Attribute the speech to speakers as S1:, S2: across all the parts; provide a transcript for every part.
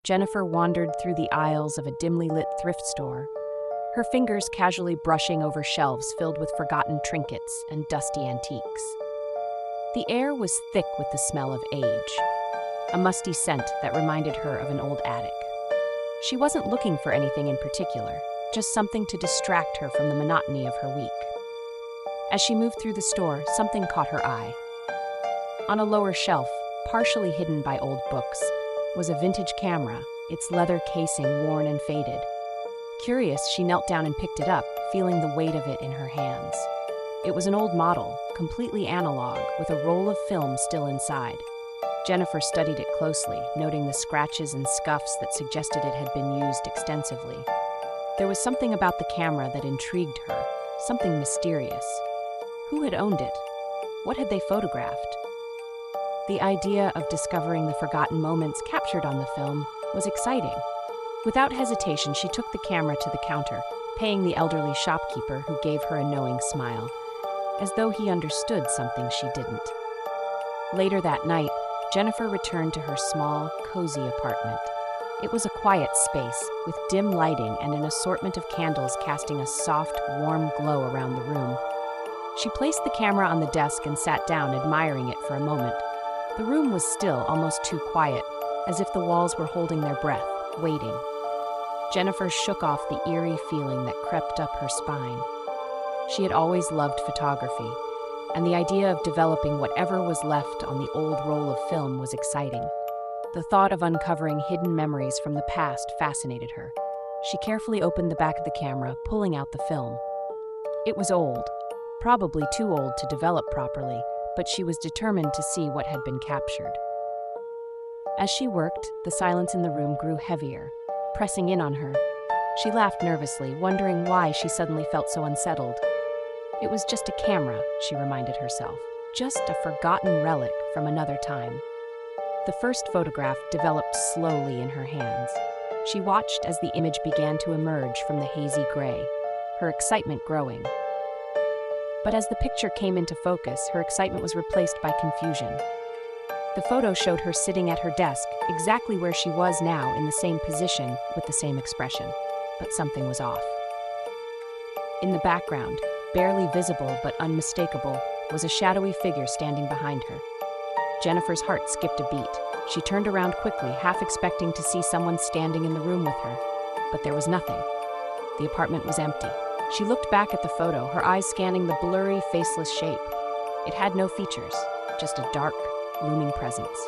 S1: Jennifer wandered through the aisles of a dimly lit thrift store, her fingers casually brushing over shelves filled with forgotten trinkets and dusty antiques. The air was thick with the smell of age, a musty scent that reminded her of an old attic. She wasn't looking for anything in particular, just something to distract her from the monotony of her week. As she moved through the store, something caught her eye. On a lower shelf, partially hidden by old books, was a vintage camera, its leather casing worn and faded. Curious, she knelt down and picked it up, feeling the weight of it in her hands. It was an old model, completely analog, with a roll of film still inside. Jennifer studied it closely, noting the scratches and scuffs that suggested it had been used extensively. There was something about the camera that intrigued her, something mysterious. Who had owned it? What had they photographed? The idea of discovering the forgotten moments captured on the film was exciting. Without hesitation, she took the camera to the counter, paying the elderly shopkeeper who gave her a knowing smile, as though he understood something she didn't. Later that night, Jennifer returned to her small, cozy apartment. It was a quiet space, with dim lighting and an assortment of candles casting a soft, warm glow around the room. She placed the camera on the desk and sat down, admiring it for a moment. The room was still, almost too quiet, as if the walls were holding their breath, waiting. Jennifer shook off the eerie feeling that crept up her spine. She had always loved photography, and the idea of developing whatever was left on the old roll of film was exciting. The thought of uncovering hidden memories from the past fascinated her. She carefully opened the back of the camera, pulling out the film. It was old, probably too old to develop properly, but she was determined to see what had been captured. As she worked, the silence in the room grew heavier, pressing in on her. She laughed nervously, wondering why she suddenly felt so unsettled. It was just a camera, she reminded herself, just a forgotten relic from another time. The first photograph developed slowly in her hands. She watched as the image began to emerge from the hazy gray, her excitement growing. But as the picture came into focus, her excitement was replaced by confusion. The photo showed her sitting at her desk, exactly where she was now, in the same position, with the same expression. But something was off. In the background, barely visible but unmistakable, was a shadowy figure standing behind her. Jennifer's heart skipped a beat. She turned around quickly, half expecting to see someone standing in the room with her. But there was nothing. The apartment was empty. She looked back at the photo, her eyes scanning the blurry, faceless shape. It had no features, just a dark, looming presence.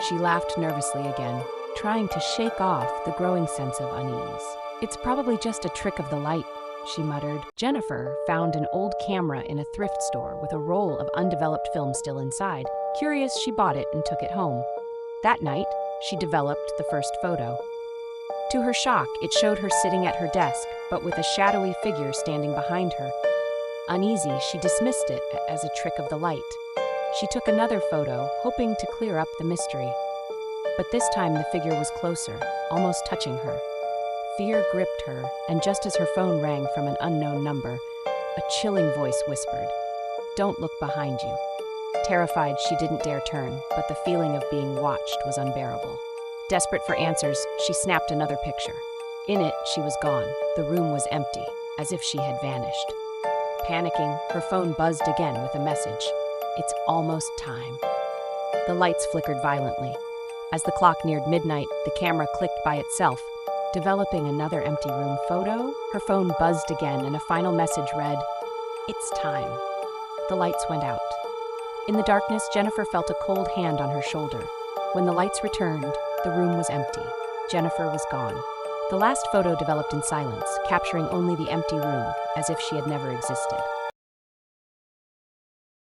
S1: She laughed nervously again, trying to shake off the growing sense of unease. "It's probably just a trick of the light," she muttered. Jennifer found an old camera in a thrift store with a roll of undeveloped film still inside. Curious, she bought it and took it home. That night, she developed the first photo. To her shock, it showed her sitting at her desk, but with a shadowy figure standing behind her. Uneasy, she dismissed it as a trick of the light. She took another photo, hoping to clear up the mystery. But this time the figure was closer, almost touching her. Fear gripped her, and just as her phone rang from an unknown number, a chilling voice whispered, "Don't look behind you." Terrified, she didn't dare turn, but the feeling of being watched was unbearable. Desperate for answers, she snapped another picture. In it, she was gone. The room was empty, as if she had vanished. Panicking, her phone buzzed again with a message. "It's almost time." The lights flickered violently. As the clock neared midnight, the camera clicked by itself, developing another empty room photo. Her phone buzzed again, and a final message read, "It's time." The lights went out. In the darkness, Jennifer felt a cold hand on her shoulder. When the lights returned, the room was empty. Jennifer was gone. The last photo developed in silence, capturing only the empty room, as if she had never existed.